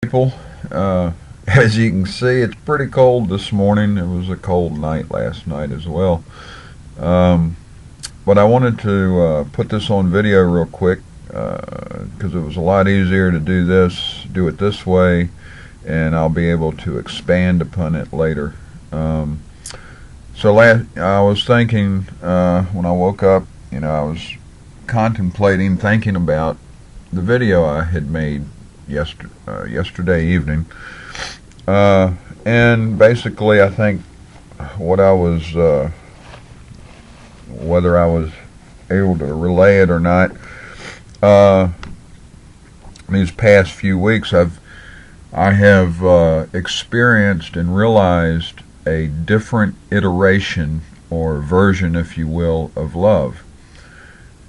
People, as you can see, it's pretty cold this morning. It was a cold night last night as well. Um, but I wanted to put this on video real quick because it was a lot easier to do it this way, and I'll be able to expand upon it later. I was thinking when I woke up, I was thinking about the video I had made yesterday evening, and basically I think what I was whether I was able to relay it or not, these past few weeks I have experienced and realized a different iteration or version, if you will, of love.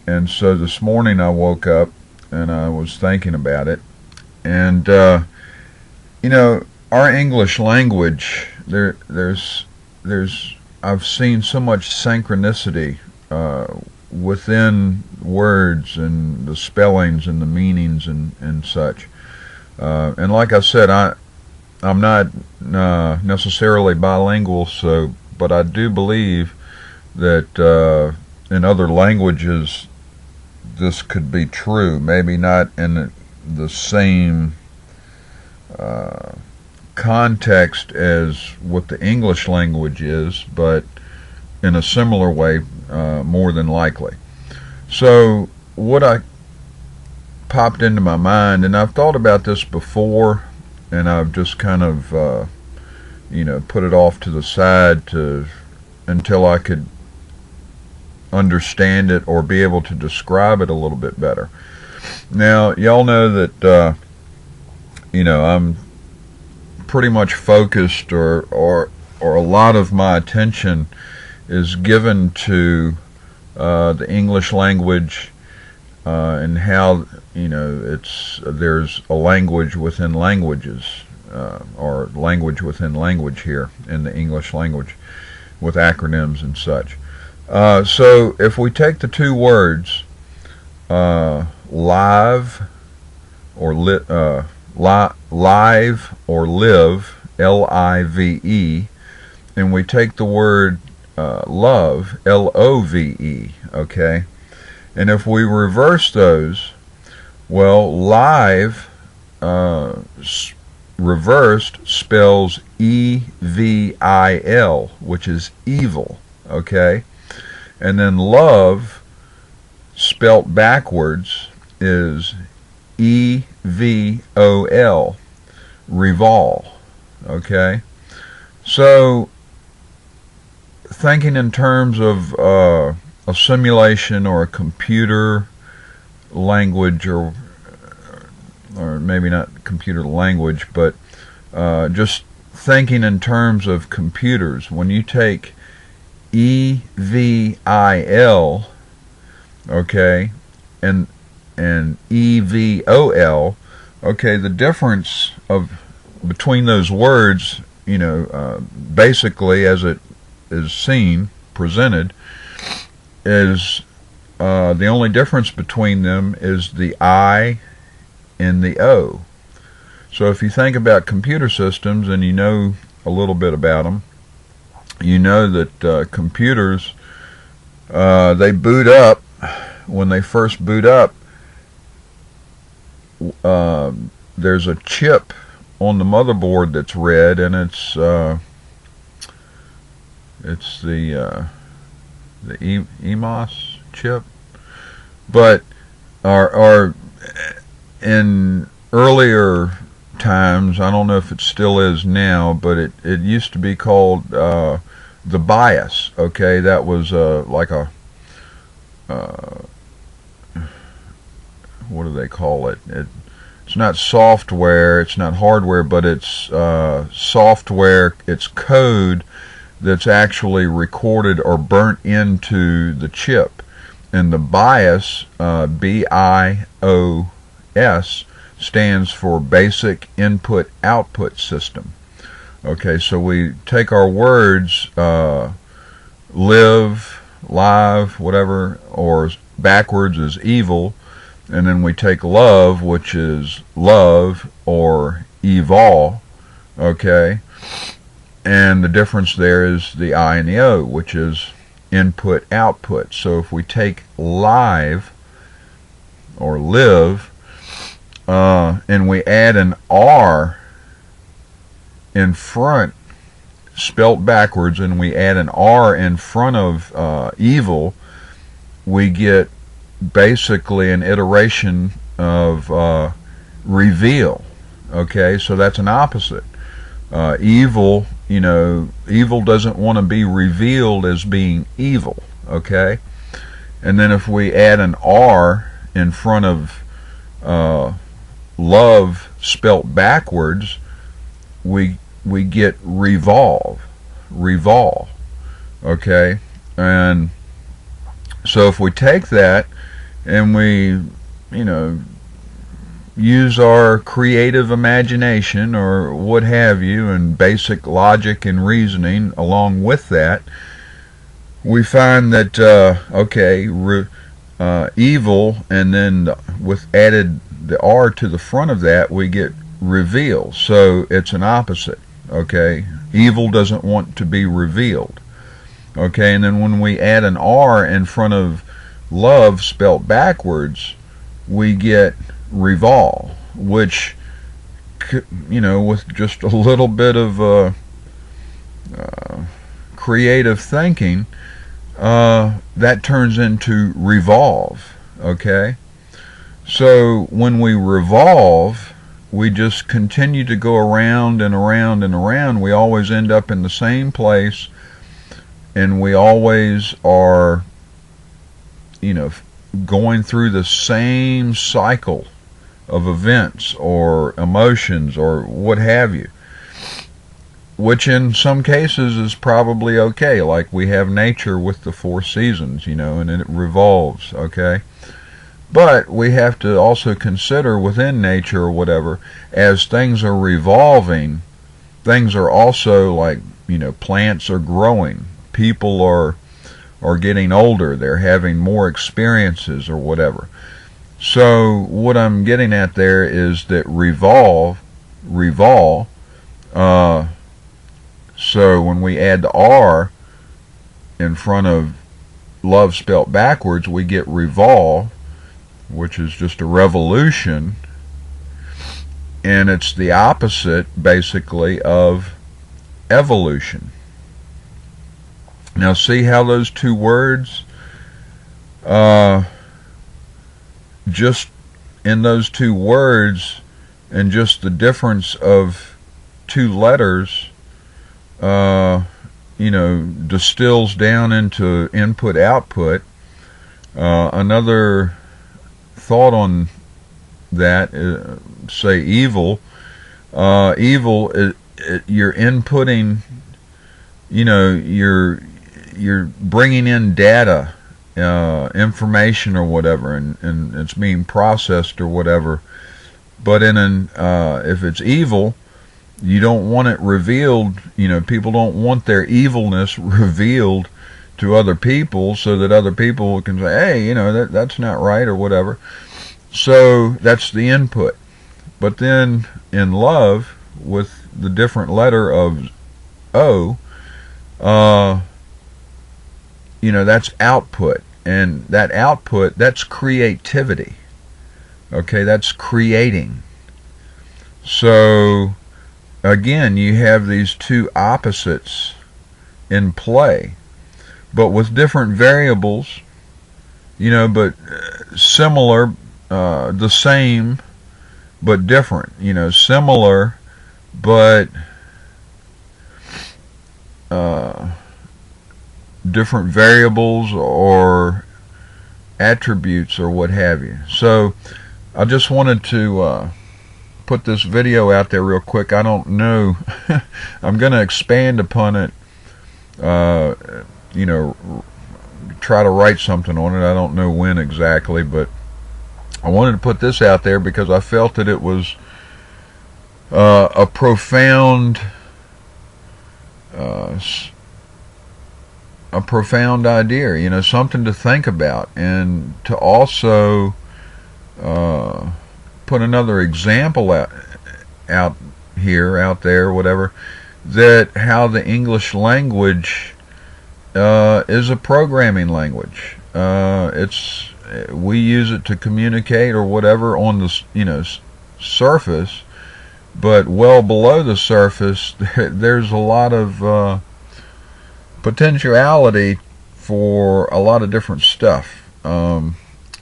And so this morning I woke up and I was thinking about it. And our English language, I've seen so much synchronicity within words and the spellings and the meanings and such. And like I said, I'm not necessarily bilingual, but I do believe that in other languages this could be true. Maybe not in the same context as what the English language is, but in a similar way, more than likely. So what I popped into my mind, and I've thought about this before, and I've just kind of put it off to the side until I could understand it or be able to describe it a little bit better. Now, y'all know that I'm pretty much focused, or a lot of my attention is given to the English language and how there's a language within languages, or language within language here in the English language with acronyms and such. So if we take the two words live or live or live, L-I-V-E, and we take the word love, L-O-V-E, okay? And if we reverse those, well, live reversed spells E-V-I-L, which is evil, okay? And then love spelt backwards is E-V-O-L, revol, okay? So thinking in terms of a simulation or a computer language, or maybe not computer language, but just thinking in terms of computers, when you take E-V-I-L, okay, and E-V-O-L, okay, the difference between those words, basically as it is presented, is the only difference between them is the I and the O. So if you think about computer systems, and you know a little bit about them, you know that computers, they boot up. When they first boot up, there's a chip on the motherboard that's red, and it's the EMOS chip. But in earlier times, I don't know if it still is now, but it used to be called the BIOS. Okay, that was like a what do they call it? It's not software, it's not hardware, but it's software, it's code that's actually recorded or burnt into the chip. And the BIOS, B-I-O-S, stands for Basic Input Output System. Okay, so we take our words, live, live, whatever, or backwards is evil, and then we take love, which is love, or evol, okay? And the difference there is the I and the O, which is input, output. So if we take live or live, and we add an R in front, spelt backwards, and we add an R in front of evil, we get basically an iteration of reveal. Okay, so that's an opposite. Evil, evil doesn't want to be revealed as being evil. Okay, and then if we add an R in front of love spelt backwards, we get revol. Okay, and so if we take that and we use our creative imagination or what have you, and basic logic and reasoning along with that, we find that evil, and then with added the R to the front of that, we get reveal. So it's an opposite. Okay, evil doesn't want to be revealed. Okay, and then when we add an R in front of love spelt backwards, we get revol, which, with just a little bit of creative thinking, that turns into revolve. Okay, so when we revolve, we just continue to go around and around and around. We always end up in the same place, and we always are, going through the same cycle of events or emotions or what have you, which in some cases is probably okay. Like we have nature with the 4 seasons, and it revolves. Okay, but we have to also consider within nature or whatever, as things are revolving, things are also like, plants are growing, people are getting older, they're having more experiences or whatever. So what I'm getting at there is that revol, so when we add the R in front of love spelt backwards, we get revol, which is just a revolution, and it's the opposite basically of evolution. Now see how those two words, just in those two words and just the difference of 2 letters, distills down into input output. Another thought on that, say evil. Evil, you're inputting, you're bringing in data, information or whatever, and it's being processed or whatever. But if it's evil, you don't want it revealed. People don't want their evilness revealed to other people, so that other people can say, hey, that's not right or whatever. So that's the input. But then in love, with the different letter of O, that's output, and that output, that's creativity. Okay, that's creating. So again, you have these 2 opposites in play, but with different variables, but similar, the same but different. Similar but different variables or attributes or what have you. So I just wanted to put this video out there real quick. I don't know. I'm going to expand upon it, try to write something on it. I don't know when exactly, but I wanted to put this out there because I felt that it was a profound idea, something to think about, and to also put another example out here, out there, whatever, that how the English language is a programming language. We use it to communicate or whatever on the surface, but well below the surface, there's a lot of potentiality for a lot of different stuff, and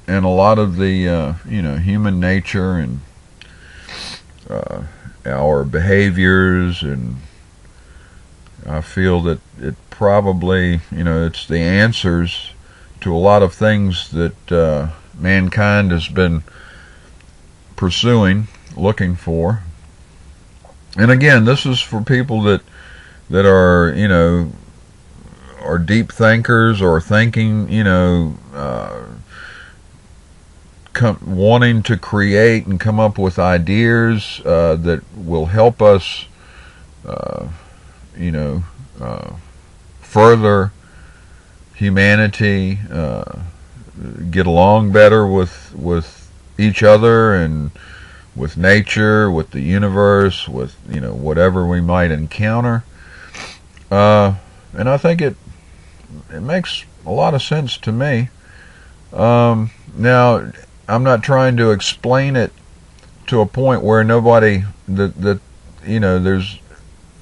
a lot of the human nature and our behaviors, and I feel that it probably, it's the answers to a lot of things that mankind has been pursuing, looking for. And again, this is for people that are, are deep thinkers, or thinking, wanting to create and come up with ideas that will help us, further humanity, get along better with each other and with nature, with the universe, with whatever we might encounter. And I think it makes a lot of sense to me. Now, I'm not trying to explain it to a point where nobody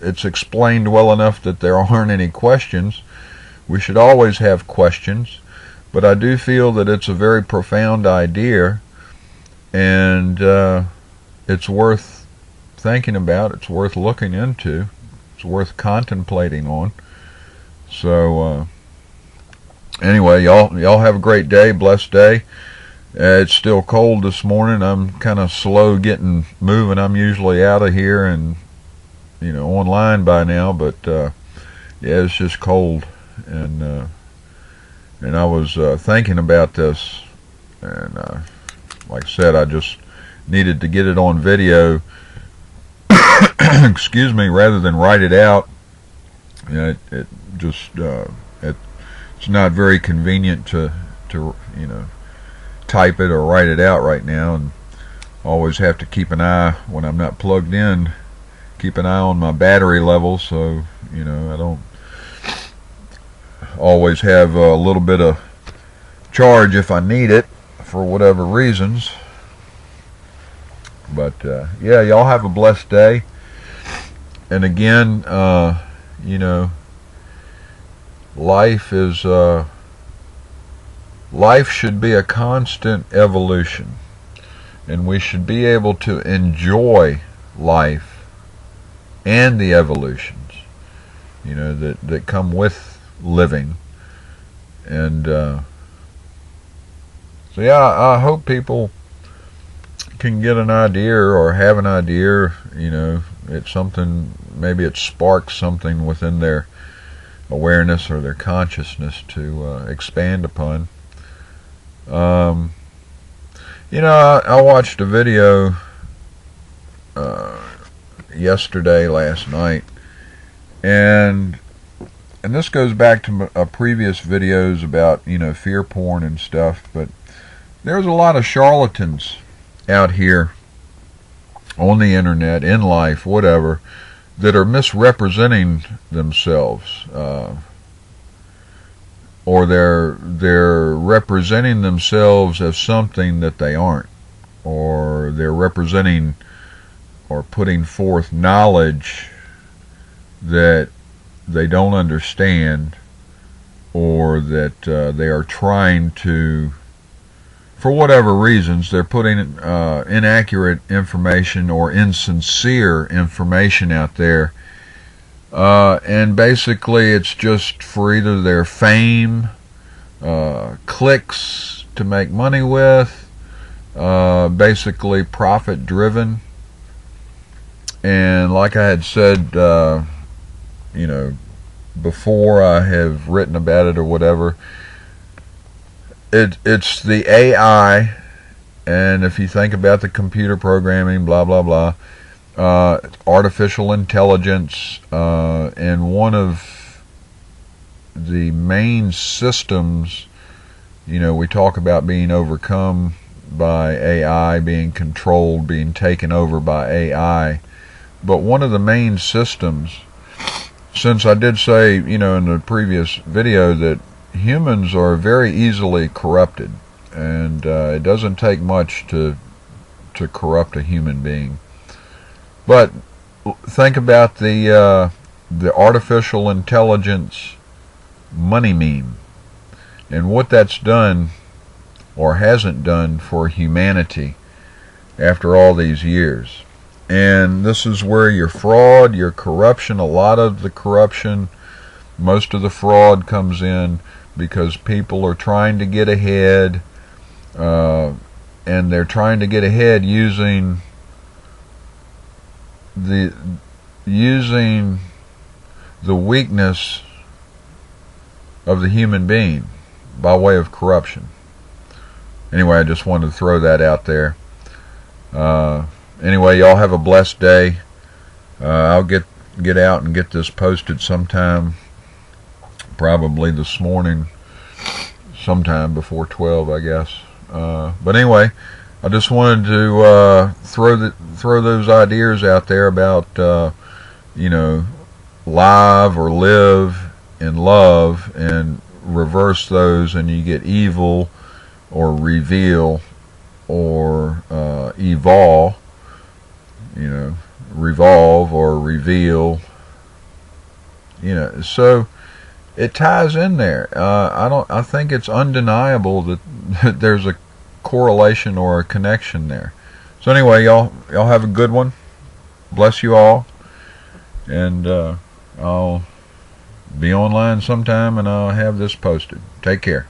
it's explained well enough that there aren't any questions. We should always have questions, but I do feel that it's a very profound idea, and it's worth thinking about. It's worth looking into. It's worth contemplating on. So anyway, y'all have a great day, blessed day. It's still cold this morning. I'm kind of slow getting moving. I'm usually out of here and online by now, but yeah, it's just cold, and I was thinking about this, and like I said, I just needed to get it on video. Excuse me, rather than write it out. It just it's not very convenient to type it or write it out right now, and always have to keep an eye when I'm not plugged in. Keep an eye on my battery level, so I don't always have a little bit of charge if I need it for whatever reasons. But yeah, y'all have a blessed day. And again, life should be a constant evolution, and we should be able to enjoy life and the evolutions, that come with living. And so yeah, I hope people can get an idea, or have an idea, it's something, maybe it sparks something within their awareness or their consciousness to expand upon. I watched a video last night, and this goes back to previous videos about fear porn and stuff, but there's a lot of charlatans out here on the internet, in life, whatever, that are misrepresenting themselves, or they're representing themselves as something that they aren't, or they're representing or putting forth knowledge that they don't understand, or that they are trying to, for whatever reasons, they're putting inaccurate information or insincere information out there, and basically it's just for either their fame, clicks to make money with, basically profit driven. And like I had said, before, I have written about it or whatever, it's the AI, and if you think about the computer programming, blah blah blah, artificial intelligence, and one of the main systems, we talk about being overcome by AI, being controlled, being taken over by AI. but one of the main systems, since I did say, in the previous video that humans are very easily corrupted, and it doesn't take much to corrupt a human being. But think about the artificial intelligence money meme and what that's done or hasn't done for humanity after all these years. And this is where your fraud, your corruption, a lot of the corruption, most of the fraud comes in because people are trying to get ahead, and they're trying to get ahead using the weakness of the human being by way of corruption. Anyway, I just wanted to throw that out there. Anyway, y'all have a blessed day. I'll get out and get this posted sometime, probably this morning, sometime before 12, I guess. But anyway, I just wanted to throw those ideas out there about live or live in love, and reverse those, and you get evil or reveal or evolve. Revolve or reveal. So it ties in there. I think it's undeniable that there's a correlation or a connection there. So anyway, y'all have a good one. Bless you all, and I'll be online sometime, and I'll have this posted. Take care.